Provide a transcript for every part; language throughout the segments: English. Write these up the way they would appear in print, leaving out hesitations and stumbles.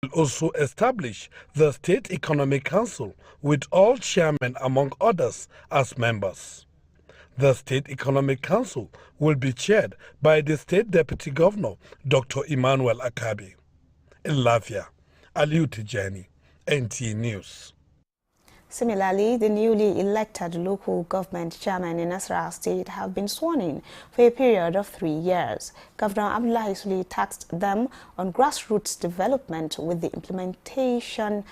will also establish the State Economic Council with all chairmen, among others, as members. The State Economic Council will be chaired by the State Deputy Governor, Dr. Emmanuel Akabi. In Lafia, Aliu Tijani, Nta News. Similarly, the newly elected local government chairman in Nasarawa State have been sworn in for a period of 3 years. Governor Abdullahi Sule tasked them on grassroots development with the implementation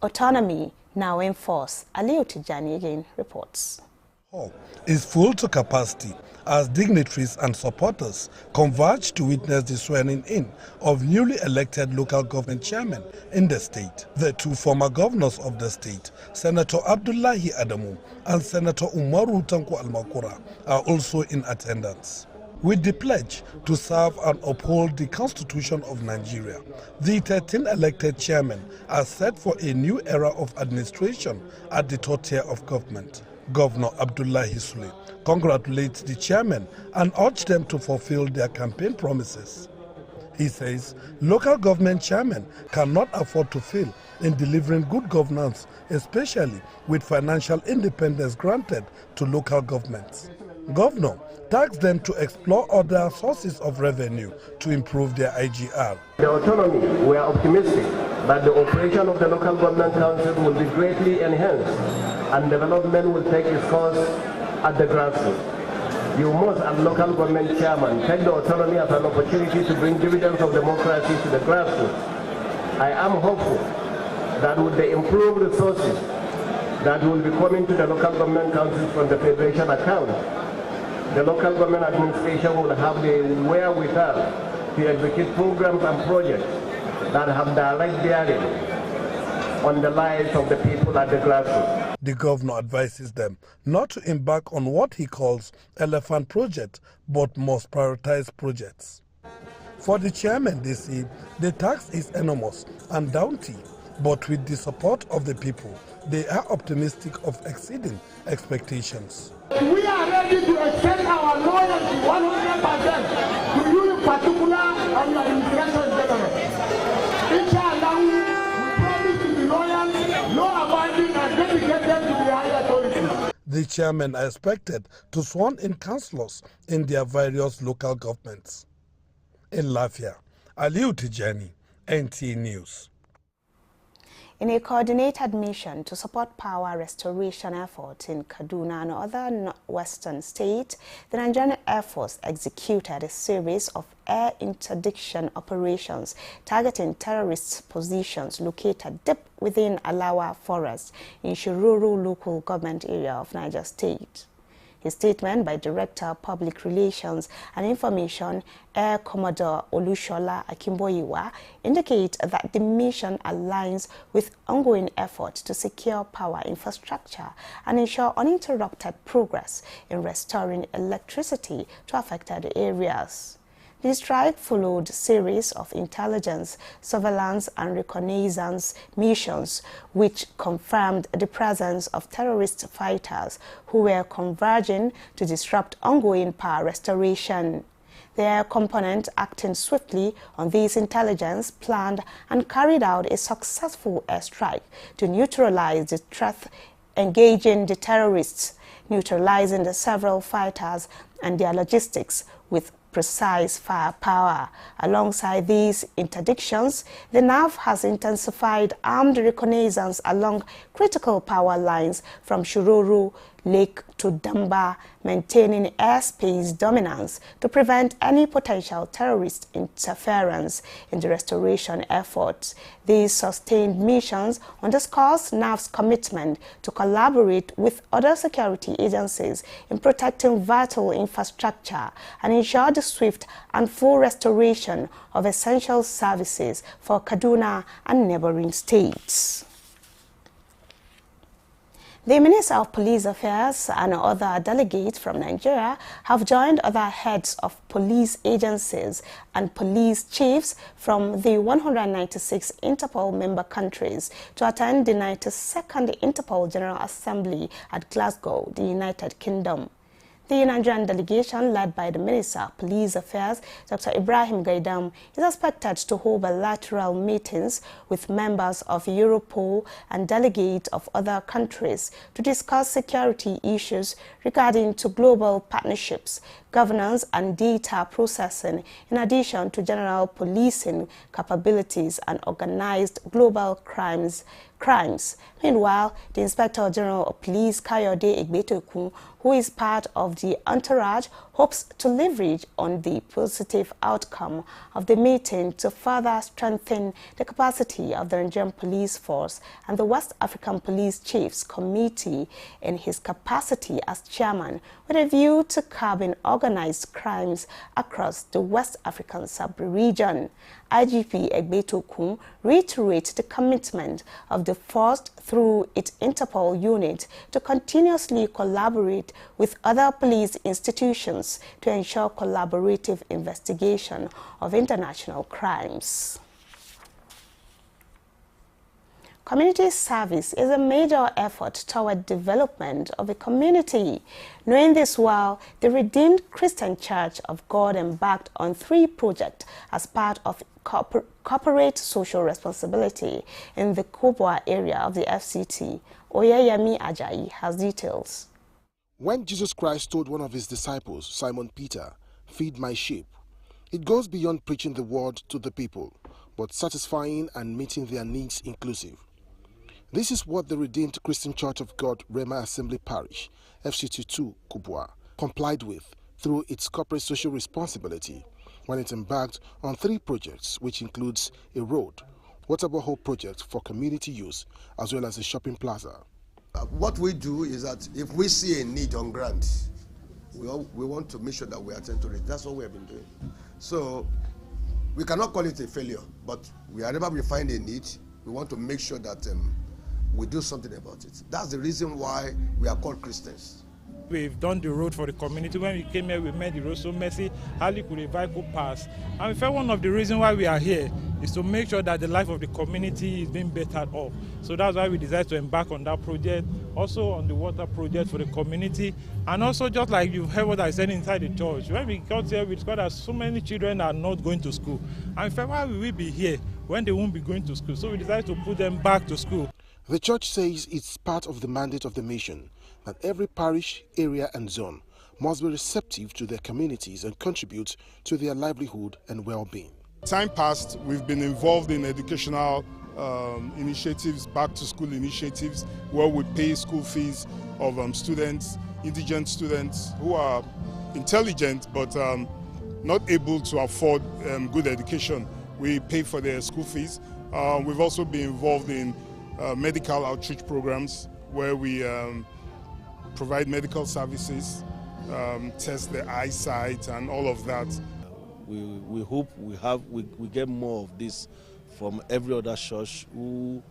autonomy now in force. Aliu Tijani again reports. Hall is full to capacity as dignitaries and supporters converge to witness the swearing-in of newly elected local government chairmen in the state. The two former governors of the state, Senator Abdullahi Adamu and Senator Umaru Tanko Almakura, are also in attendance. With the pledge to serve and uphold the Constitution of Nigeria, the 13 elected chairmen are set for a new era of administration at the third tier of government. Governor Abdullahi Sule congratulates the chairmen and urged them to fulfill their campaign promises. He says local government chairmen cannot afford to fail in delivering good governance, especially with financial independence granted to local governments. Governor tasked them to explore other sources of revenue to improve their IGR. The autonomy, we are optimistic that the operation of the local government council will be greatly enhanced and development will take its course at the grassroots. You must, as local government chairman, take the autonomy as an opportunity to bring dividends of democracy to the grassroots. I am hopeful that with the improved resources that will be coming to the local government councils from the federation account, the local government administration will have the wherewithal to execute programs and projects that have direct bearing on the lives of the people at the grassroots. The governor advises them not to embark on what he calls elephant project, but must prioritize projects. For the chairman, they say the task is enormous and daunting, but with the support of the people, they are optimistic of exceeding expectations. We are ready to extend our loyalty 100% to you in particular and your administration general. Inshallah, we promise to be loyal, law-abiding and dedicated to the higher authorities. The chairmen are expected to sworn in councillors in their various local governments. In Lafia, Aliu Tijani, Nta News. In a coordinated mission to support power restoration efforts in Kaduna and other western states, the Nigerian Air Force executed a series of air interdiction operations targeting terrorist positions located deep within Alawa Forest in Shiruru local government area of Niger State. A statement by Director of Public Relations and Information, Air Commodore Olushola Akimboyiwa, indicates that the mission aligns with ongoing efforts to secure power infrastructure and ensure uninterrupted progress in restoring electricity to affected areas. The strike followed a series of intelligence, surveillance and reconnaissance missions which confirmed the presence of terrorist fighters who were converging to disrupt ongoing power restoration. The air component, acting swiftly on this intelligence, planned and carried out a successful airstrike to neutralize the threat, engaging the terrorists, neutralizing the several fighters and their logistics with precise firepower. Alongside these interdictions, the NAV has intensified armed reconnaissance along critical power lines from Shiruru Lake to Damba, maintaining airspace dominance to prevent any potential terrorist interference in the restoration efforts. These sustained missions underscores NAV's commitment to collaborate with other security agencies in protecting vital infrastructure and ensure the swift and full restoration of essential services for Kaduna and neighboring states. The Minister of Police Affairs and other delegates from Nigeria have joined other heads of police agencies and police chiefs from the 196 Interpol member countries to attend the 92nd Interpol General Assembly at Glasgow, the United Kingdom. The Nigerian delegation, led by the Minister of Police Affairs, Dr. Ibrahim Gaidam, is expected to hold bilateral meetings with members of Europol and delegates of other countries to discuss security issues regarding to global partnerships, governance and data processing, in addition to general policing capabilities and organized global crimes. Meanwhile, the Inspector General of Police, Kayode Egbetokun, who is part of the entourage, hopes to leverage on the positive outcome of the meeting to further strengthen the capacity of the Nigerian Police Force and the West African Police Chiefs Committee in his capacity as chairman, with a view to curbing organized crimes across the West African sub-region. IGP Egbetokun reiterates the commitment of the force through its Interpol unit to continuously collaborate with other police institutions to ensure collaborative investigation of international crimes. Community service is a major effort toward development of a community. Knowing this well, the Redeemed Christian Church of God embarked on 3 projects as part of corporate social responsibility in the Kubwa area of the FCT. Oyeyemi Ajayi has details. When Jesus Christ told one of his disciples, Simon Peter, "Feed my sheep," it goes beyond preaching the word to the people, but satisfying and meeting their needs inclusive. This is what the Redeemed Christian Church of God, Rema Assembly Parish, FCT2 Kubwa, complied with through its corporate social responsibility when it embarked on 3 projects, which includes a road, water borehole project for community use, as well as a shopping plaza. What we do is that if we see a need on ground, we want to make sure that we attend to it. That's what we have been doing. So we cannot call it a failure, but wherever we find a need, we want to make sure that we do something about it. That's the reason why we are called Christians. We've done the road for the community. When we came here, we made the road so messy, hardly could a vehicle pass. And we felt one of the reasons why we are here is to make sure that the life of the community is being bettered off. So that's why we decided to embark on that project, also on the water project for the community, and also just like you've heard what I said inside the church. When we got here, we discovered that so many children are not going to school. And we felt, why will we be here when they won't be going to school? So we decided to put them back to school. The church says it's part of the mandate of the mission that every parish, area and zone must be receptive to their communities and contribute to their livelihood and well-being. Time past, we've been involved in educational initiatives, back-to-school initiatives, where we pay school fees of students, indigent students who are intelligent but not able to afford good education. We pay for their school fees. We've also been involved in medical outreach programs where we provide medical services, test their eyesight and all of that. We hope we get more of this from every other church who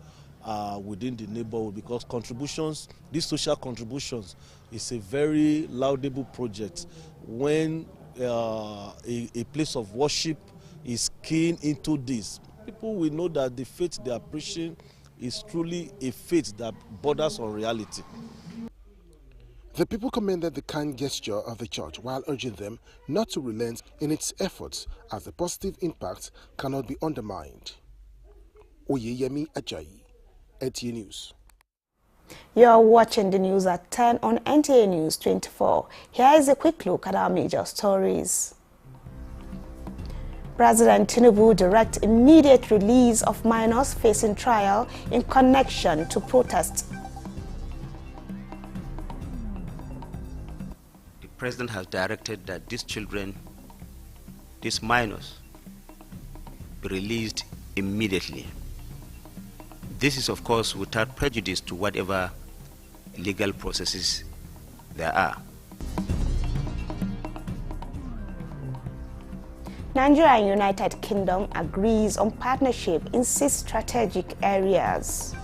are within the neighborhood, because contributions, these social contributions, is a very laudable project. When a place of worship is keen into this, people will know that the faith they are preaching is truly a faith that borders on reality. The people commended the kind gesture of the church while urging them not to relent in its efforts, as the positive impact cannot be undermined. Oyeyemi Ajayi, Nta News. You are watching the news at 10 on Nta News 24. Here is a quick look at our major stories. President Tinubu directs immediate release of minors facing trial in connection to protests. The President has directed that these children, these minors, be released immediately. This is, of course, without prejudice to whatever legal processes there are. Nigeria and United Kingdom agrees on partnership in 6 strategic areas.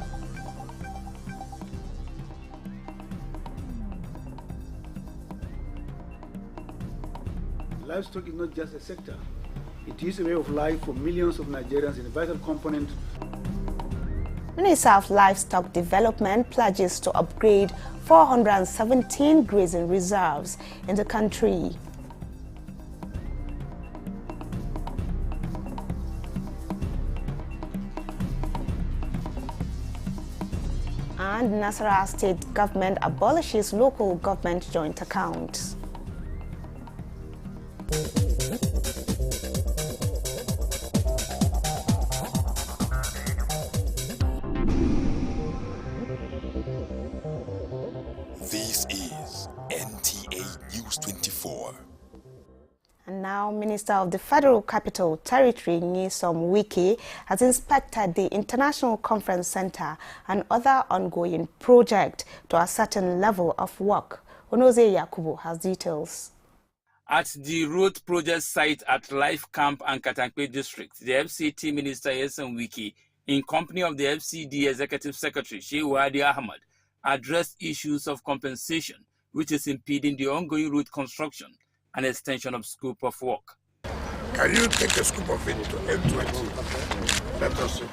Livestock is not just a sector. It is a way of life for millions of Nigerians and a vital component. Minister of Livestock Development pledges to upgrade 417 grazing reserves in the country. And Nasarawa State Government abolishes local government joint accounts. This is Nta News24. And now, Minister of the Federal Capital Territory, Nyesom has inspected the International Conference Center and other ongoing projects to a certain level of work. Onoze Yakubu has details. At the road project site at Life Camp and Katankwe District, the FCT Minister Nyesom, in company of the FCD Executive Secretary Shehu Hadi Ahmad, addressed issues of compensation, which is impeding the ongoing road construction and extension of scope of work. Can you take a scoop of it to N20? Let us see.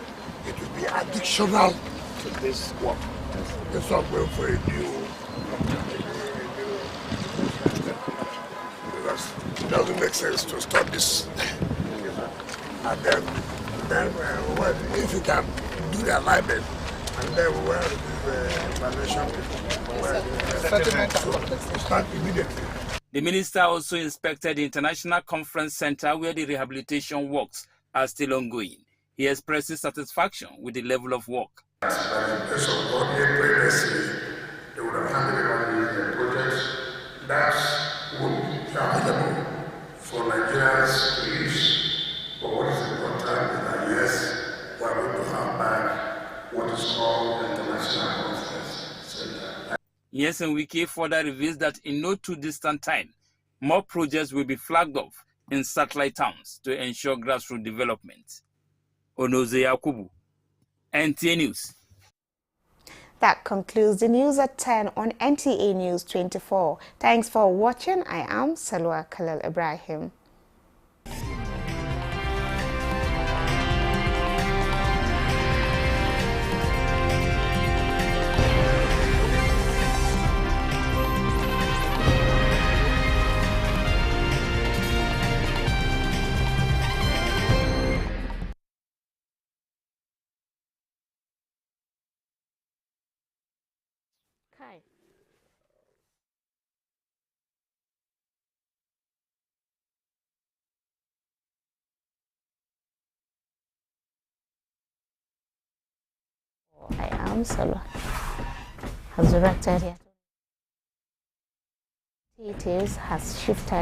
It will be additional to this work. It's not going for a new. Because it doesn't make sense to start this. And then well, if you can do the alignment, and then we'll the evaluation will start immediately. The minister also inspected the International Conference Center where the rehabilitation works are still ongoing. He expresses satisfaction with the level of work. By the grace of God, previously, they would have handed over the projects that would be available for Nigerians to use. But what is important is that yes, we are going to have back what is called the International Conference Center. Nyesom further reveals that in no too distant time, more projects will be flagged off in satellite towns to ensure grassroots development. Onoze Yakubu, Nta News. That concludes the news at 10 on Nta News 24. Thanks for watching. I am Salwa Khalil Ibrahim. Okay. I am Salwa. Has directed here. It has shifted.